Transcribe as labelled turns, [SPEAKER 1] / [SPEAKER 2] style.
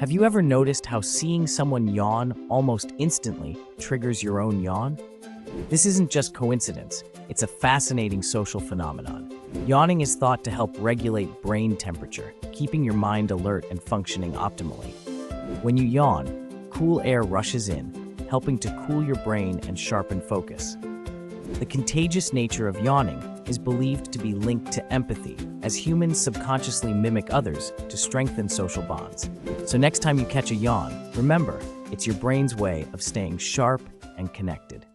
[SPEAKER 1] Have you ever noticed how seeing someone yawn almost instantly triggers your own yawn? This isn't just coincidence, it's a fascinating social phenomenon. Yawning is thought to help regulate brain temperature, keeping your mind alert and functioning optimally. When you yawn, cool air rushes in, helping to cool your brain and sharpen focus. The contagious nature of yawning is believed to be linked to empathy, as humans subconsciously mimic others to strengthen social bonds. So next time you catch a yawn, remember, it's your brain's way of staying sharp and connected.